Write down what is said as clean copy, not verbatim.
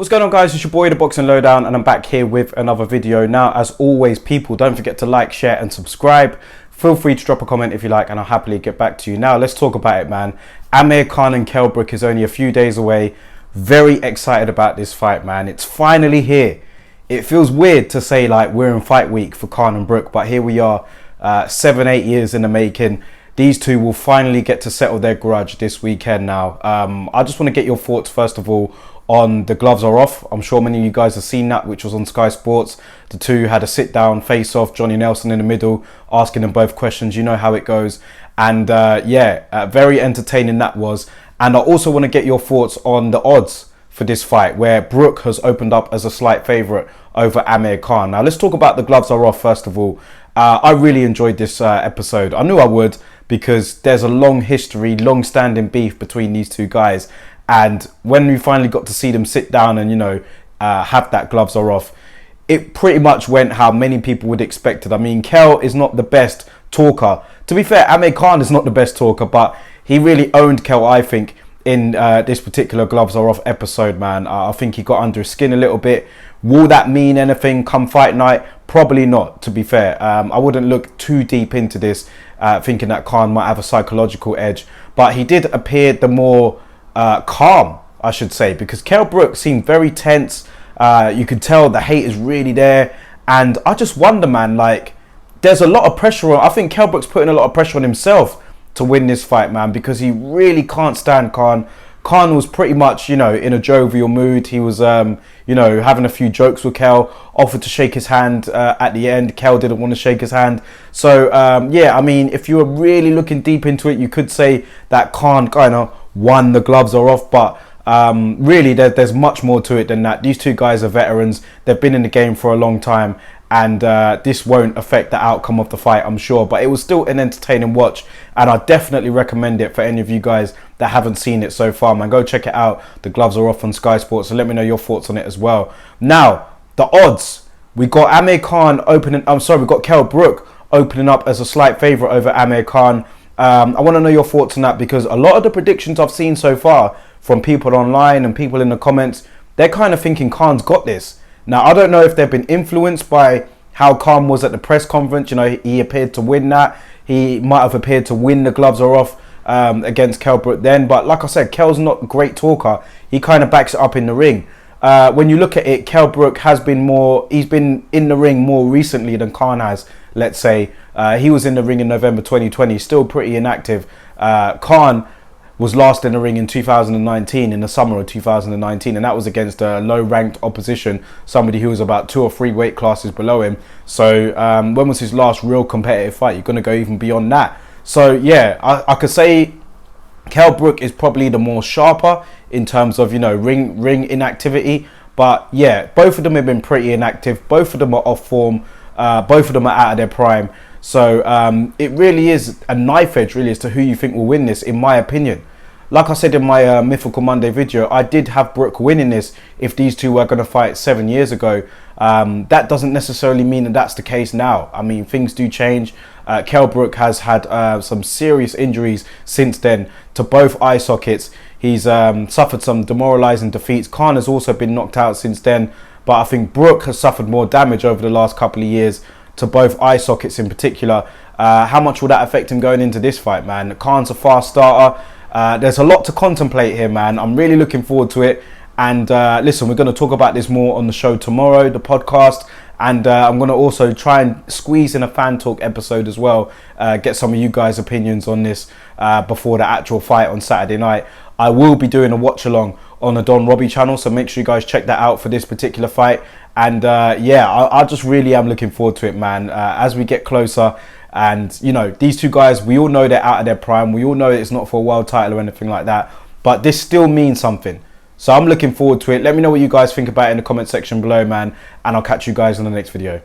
What's going on, guys? It's your boy the Boxing Lowdown, and I'm back here with another video. Now, as always, people, don't forget to like, share and subscribe. Feel free to drop a comment if you like, and I'll happily get back to you. Now, let's talk about it, man. Amir Khan and Kell Brook is only a few days away. Very excited about this fight, man. It's finally here. It feels weird to say like we're in fight week for Khan and Brook, but here we are, 7-8 years in the making. These two will finally get to settle their grudge this weekend now. I just want to get your thoughts, first of all, on The Gloves Are Off. I'm sure many of you guys have seen that, which was on Sky Sports. The two had a sit-down face-off, Johnny Nelson in the middle, asking them both questions. You know how it goes. And very entertaining that was. And I also want to get your thoughts on the odds for this fight, where Brook has opened up as a slight favourite over Amir Khan. Now, let's talk about The Gloves Are Off, first of all. I really enjoyed this episode. I knew I would, because there's a long history, long-standing beef between these two guys. And when we finally got to see them sit down and, have that Gloves Are Off, it pretty much went how many people would expect it. I mean, Kell is not the best talker. To be fair, Amir Khan is not the best talker, but he really owned Kell, I think, in this particular Gloves Are Off episode, man. I think he got under his skin a little bit. Will that mean anything come fight night? Probably not, to be fair. I wouldn't look too deep into this, thinking that Khan might have a psychological edge. But he did appear the more calm, I should say, because Kell Brook seemed very tense. You could tell the hate is really there. And I just wonder, man, like, there's a lot of pressure on... I think Kell Brook's putting a lot of pressure on himself to win this fight, man, because he really can't stand Khan. Khan was pretty much, in a jovial mood. He was, having a few jokes with Kell, offered to shake his hand at the end. Kell didn't want to shake his hand. So, I mean, if you were really looking deep into it, you could say that Khan kind of won The Gloves Are Off. But really, there's much more to it than that. These two guys are veterans. They've been in the game for a long time. And this won't affect the outcome of the fight, I'm sure. But it was still an entertaining watch. And I definitely recommend it for any of you guys that haven't seen it so far, man. Go check it out. The Gloves Are Off on Sky Sports. So let me know your thoughts on it as well. Now, the odds. We got Amir Khan opening... we got Kell Brook opening up as a slight favourite over Amir Khan. I want to know your thoughts on that, because a lot of the predictions I've seen so far from people online and people in the comments, they're kind of thinking Khan's got this. Now, I don't know if they've been influenced by how Khan was at the press conference. He appeared to win that. He might have appeared to win The Gloves Are Off against Kell Brook then. But like I said, Kell's not a great talker. He kind of backs it up in the ring. When you look at it, Kell Brook has been he's been in the ring more recently than Khan has, let's say. He was in the ring in November 2020, still pretty inactive. Khan was last in the ring in 2019, in the summer of 2019, and that was against a low-ranked opposition, somebody who was about 2 or 3 weight classes below him. So when was his last real competitive fight? You're going to go even beyond that. So yeah, I could say Kell Brook is probably the more sharper in terms of, ring inactivity. But yeah, both of them have been pretty inactive. Both of them are off form. Both of them are out of their prime. So it really is a knife edge, really, as to who you think will win this, in my opinion. Like I said in my Mythical Monday video, I did have Brook winning this if these two were going to fight 7 years ago. That doesn't necessarily mean that that's the case now. I mean, things do change. Kell Brook has had some serious injuries since then to both eye sockets. He's suffered some demoralising defeats. Khan has also been knocked out since then. But I think Brook has suffered more damage over the last couple of years to both eye sockets in particular. How much will that affect him going into this fight, man? Khan's a fast starter. There's a lot to contemplate here, man. I'm really looking forward to it. And listen, we're going to talk about this more on the show tomorrow, the podcast. And I'm going to also try and squeeze in a fan talk episode as well. Get some of you guys' opinions on this before the actual fight on Saturday night. I will be doing a watch along on the Don Robbie channel, so make sure you guys check that out for this particular fight. And I just really am looking forward to it, man, as we get closer. And these two guys, we all know they're out of their prime. We all know it's not for a world title or anything like that, but this still means something. So I'm looking forward to it. Let me know what you guys think about it in the comment section below, man, and I'll catch you guys in the next video.